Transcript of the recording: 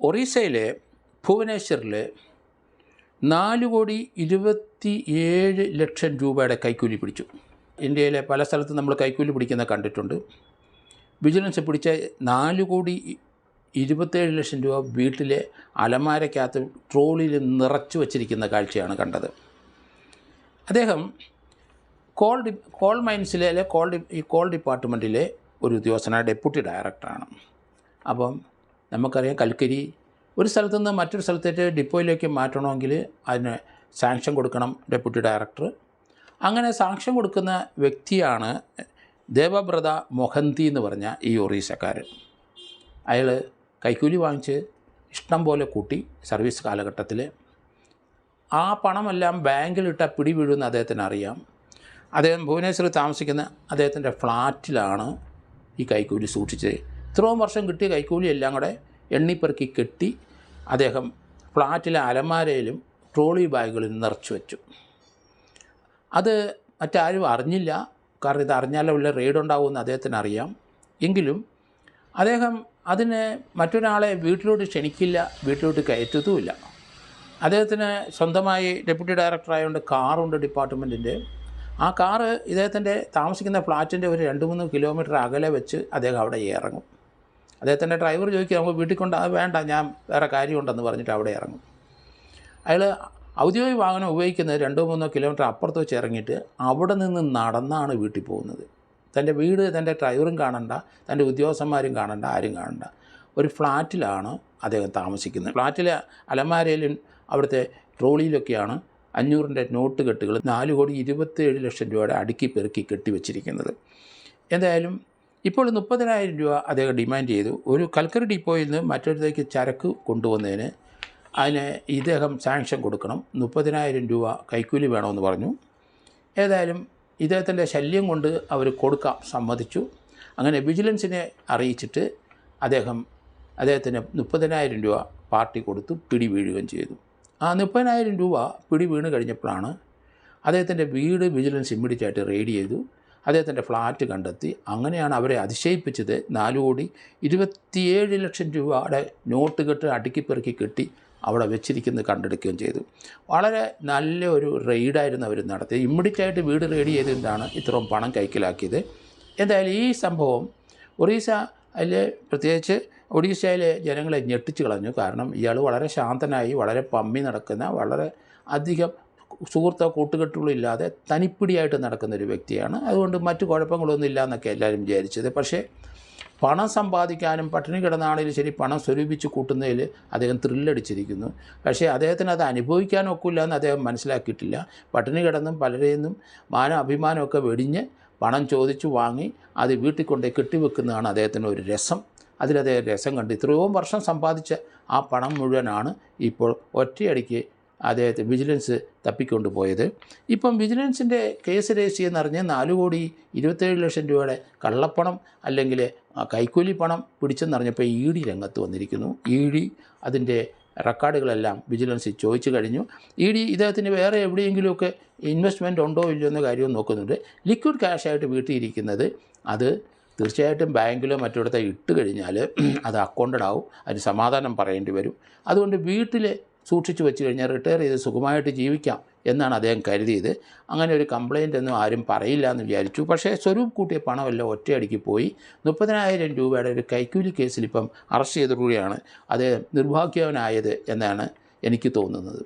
ഒറീസയിലെ ഭുവനേശ്വറിൽ 4,27,00,000 രൂപയുടെ കൈക്കൂലി പിടിച്ചു. ഇന്ത്യയിലെ പല സ്ഥലത്തും നമ്മൾ കൈക്കൂലി പിടിക്കുന്ന കണ്ടിട്ടുണ്ട്. വിജിലൻസ് പിടിച്ച 4,27,00,000 രൂപ വീട്ടിലെ അലമാരയ്ക്കകത്ത് ട്രോളിയിൽ നിറച്ചു വച്ചിരിക്കുന്ന കാഴ്ചയാണ് കണ്ടത്. അദ്ദേഹം കോൾ മൈൻസിലെ കോൾ ഡിപ്പാർട്ട്മെൻറ്റിലെ ഒരു ഉദ്യോഗസ്ഥനായ ഡെപ്യൂട്ടി ഡയറക്ടറാണ്. അപ്പം നമുക്കറിയാം, കൽക്കരി ഒരു സ്ഥലത്തു നിന്ന് മറ്റൊരു സ്ഥലത്തേക്ക് ഡിപ്പോയിലേക്ക് മാറ്റണമെങ്കിൽ അതിന് സാങ്ഷൻ കൊടുക്കണം ഡെപ്യൂട്ടി ഡയറക്ടർ. അങ്ങനെ സാങ്ഷൻ കൊടുക്കുന്ന വ്യക്തിയാണ് ദേവബ്രത മൊഹന്തി എന്ന് പറഞ്ഞ ഈ ഒറീസക്കാരൻ. അയാൾ കൈക്കൂലി വാങ്ങിച്ച് ഇഷ്ടം പോലെ കൂട്ടി സർവീസ് കാലഘട്ടത്തിൽ. ആ പണമെല്ലാം ബാങ്കിലിട്ട പിടി വീഴുമെന്ന് അദ്ദേഹത്തിന് അറിയാം. അദ്ദേഹം ഭുവനേശ്വറിൽ താമസിക്കുന്ന അദ്ദേഹത്തിൻ്റെ ഫ്ലാറ്റിലാണ് ഈ കൈക്കൂലി സൂക്ഷിച്ചത്. ഇത്രയും വർഷം കിട്ടിയ കൈക്കൂലി എല്ലാം കൂടെ എണ്ണിപ്പെറുക്കി കെട്ടി അദ്ദേഹം ഫ്ലാറ്റിലെ അലമാരയിലും ട്രോളി ബാഗുകളിൽ നിറച്ചു വെച്ചു. അത് മറ്റാരും അറിഞ്ഞില്ല. കാരണം ഇത് അറിഞ്ഞാലേ ഉള്ള റെയ്ഡ് ഉണ്ടാകുമെന്ന് അദ്ദേഹത്തിന് അറിയാം. എങ്കിലും അദ്ദേഹം അതിന് മറ്റൊരാളെ വീട്ടിലോട്ട് ക്ഷണിക്കില്ല, വീട്ടിലോട്ട് കയറ്റത്തുമില്ല. അദ്ദേഹത്തിന് സ്വന്തമായി ഡെപ്യൂട്ടി ഡയറക്ടറായതുകൊണ്ട് കാറുണ്ട് ഡിപ്പാർട്ട്മെൻറ്റിൻ്റെ. ആ കാറ് ഇദ്ദേഹത്തിൻ്റെ താമസിക്കുന്ന ഫ്ലാറ്റിൻ്റെ ഒരു 2-3 കിലോമീറ്റർ അകലെ വെച്ച് അദ്ദേഹം അവിടെ ഇറങ്ങും. അദ്ദേഹത്തിൻ്റെ ഡ്രൈവർ ചോദിക്കുക, നമുക്ക് വീട്ടിൽ കൊണ്ട് അത് വേണ്ട, ഞാൻ വേറെ കാര്യമുണ്ടെന്ന് പറഞ്ഞിട്ട് അവിടെ ഇറങ്ങും. അയാൾ ഔദ്യോഗിക വാഹനം ഉപയോഗിക്കുന്നത് 2-3 കിലോമീറ്റർ അപ്പുറത്ത് വെച്ച് ഇറങ്ങിയിട്ട് അവിടെ നിന്ന് നടന്നാണ് വീട്ടിൽ പോകുന്നത്. തൻ്റെ വീട് തൻ്റെ ഡ്രൈവറും കാണണ്ട, തൻ്റെ ഉദ്യോഗസ്ഥന്മാരും കാണണ്ട, ആരും കാണണ്ട. ഒരു ഫ്ലാറ്റിലാണ് അദ്ദേഹം താമസിക്കുന്നത്. ഫ്ലാറ്റിലെ അലമാരയിലും അവിടുത്തെ ട്രോളിയിലൊക്കെയാണ് 500-ൻ്റെ നോട്ട് കെട്ടുകൾ 4,27,00,000 രൂപയുടെ അടുക്കി പെറുക്കി കെട്ടിവെച്ചിരിക്കുന്നത്. എന്തായാലും ഇപ്പോൾ 30,000 രൂപ അദ്ദേഹം ഡിമാൻഡ് ചെയ്തു. ഒരു കൽക്കരി ഡിപ്പോയിൽ നിന്ന് മറ്റൊരിടത്തേക്ക് ചരക്ക് കൊണ്ടുവന്നതിന് അതിന് ഇദ്ദേഹം സാങ്ഷൻ കൊടുക്കണം, 30,000 രൂപ കൈക്കൂലി വേണമെന്ന് പറഞ്ഞു. ഏതായാലും ഇദ്ദേഹത്തിൻ്റെ ശല്യം കൊണ്ട് അവർ കൊടുക്കാൻ സമ്മതിച്ചു. അങ്ങനെ വിജിലൻസിനെ അറിയിച്ചിട്ട് അദ്ദേഹത്തിന് 30,000 രൂപ പാർട്ടി കൊടുത്തു പിടി വീഴുകയും ചെയ്തു. ആ 30,000 രൂപ പിടി വീണ് കഴിഞ്ഞപ്പോഴാണ് അദ്ദേഹത്തിൻ്റെ വീട് വിജിലൻസ് ഇമ്മീഡിയറ്റായിട്ട് റെയ്ഡ് ചെയ്തു. അദ്ദേഹത്തിൻ്റെ ഫ്ലാറ്റ് കണ്ടെത്തി. അങ്ങനെയാണ് അവരെ അതിശയിപ്പിച്ചത്. 4,27,00,000 രൂപയുടെ നോട്ട് കെട്ട് അടുക്കിപ്പെറുക്കി കെട്ടി അവിടെ വെച്ചിരിക്കുന്നത് കണ്ടെടുക്കുകയും ചെയ്തു. വളരെ നല്ല ഒരു റെയ്ഡായിരുന്നു അവർ നടത്തിയത്. ഇമ്മീഡിയറ്റായിട്ട് വീട് റെയ്ഡ് ചെയ്തുകൊണ്ടാണ് ഇത്രയും പണം കൈക്കലാക്കിയത്. എന്തായാലും ഈ സംഭവം പ്രത്യേകിച്ച് ഒഡീഷയിലെ ജനങ്ങളെ ഞെട്ടിച്ചു കളഞ്ഞു. കാരണം ഇയാൾ വളരെ ശാന്തനായി, വളരെ പമ്മി നടക്കുന്ന, വളരെ അധികം സുഹൃത്തോ കൂട്ടുകെട്ടുകളോ ഇല്ലാതെ തനിപ്പിടിയായിട്ട് നടക്കുന്നൊരു വ്യക്തിയാണ്. അതുകൊണ്ട് മറ്റു കുഴപ്പങ്ങളൊന്നും ഇല്ല എന്നൊക്കെ എല്ലാവരും വിചാരിച്ചത്. പക്ഷേ പണം സമ്പാദിക്കാനും പട്ടിണി കിടന്നാണെങ്കിലും ശരി പണം സ്വരൂപിച്ച് കൂട്ടുന്നതിൽ അദ്ദേഹം ത്രില്ലടിച്ചിരിക്കുന്നു. പക്ഷേ അദ്ദേഹത്തിന് അത് അനുഭവിക്കാൻ ഒക്കില്ല എന്ന് അദ്ദേഹം മനസ്സിലാക്കിയിട്ടില്ല. പട്ടിണി കിടന്നും പലരെയും അഭിമാനമൊക്കെ വെടിഞ്ഞ് പണം ചോദിച്ചു വാങ്ങി അത് വീട്ടിൽ കൊണ്ടേ കെട്ടിവെക്കുന്നതാണ് അദ്ദേഹത്തിന് ഒരു രസം. അതിലദ്ദേഹം രസം കണ്ട് ഇത്രയോ വർഷം സമ്പാദിച്ച ആ പണം മുഴുവനാണ് ഇപ്പോൾ ഒറ്റയടിക്ക് അദ്ദേഹത്തെ വിജിലൻസ് തപ്പിക്കൊണ്ട് പോയത്. ഇപ്പം വിജിലൻസിൻ്റെ കേസ് രജിസ്റ്റർ ചെയ്യുന്നറിഞ്ഞ് 4,27,00,000 രൂപയുടെ കള്ളപ്പണം അല്ലെങ്കിൽ കൈക്കൂലി പണം പിടിച്ചെന്നറിഞ്ഞപ്പോൾ ED രംഗത്ത് വന്നിരിക്കുന്നു. ED അതിൻ്റെ റെക്കോർഡുകളെല്ലാം വിജിലൻസ് ചോദിച്ചു കഴിഞ്ഞു. ED ഇദ്ദേഹത്തിന് വേറെ എവിടെയെങ്കിലുമൊക്കെ ഇൻവെസ്റ്റ്മെൻറ്റ് ഉണ്ടോ ഇല്ലയോ എന്ന കാര്യവും നോക്കുന്നുണ്ട്. ലിക്വിഡ് ക്യാഷായിട്ട് വീട്ടിലിരിക്കുന്നത് അത് തീർച്ചയായിട്ടും ബാങ്കിലോ മറ്റിടത്തോ ഇട്ട് കഴിഞ്ഞാൽ അത് അക്കൗണ്ടഡ് ആവും, അതിന് സമാധാനം പറയേണ്ടി വരും. അതുകൊണ്ട് വീട്ടിൽ സൂക്ഷിച്ച് വെച്ച് കഴിഞ്ഞാൽ റിട്ടയർ ചെയ്ത് സുഖമായിട്ട് ജീവിക്കാം എന്നാണ് അദ്ദേഹം കരുതിയത്. അങ്ങനെ ഒരു കംപ്ലയിൻ്റ് ഒന്നും ആരും പറയില്ല എന്ന് വിചാരിച്ചു. പക്ഷേ സ്വരൂപ് കൂട്ടിയ പണമെല്ലാം ഒറ്റയടിക്ക് പോയി. 30,000 രൂപയുടെ ഒരു കൈക്കൂലി കേസിൽ ഇപ്പം അറസ്റ്റ് ചെയ്തതോടെയാണ് അദ്ദേഹം നിർഭാഗ്യവനായത് എന്നാണ് എനിക്ക് തോന്നുന്നത്.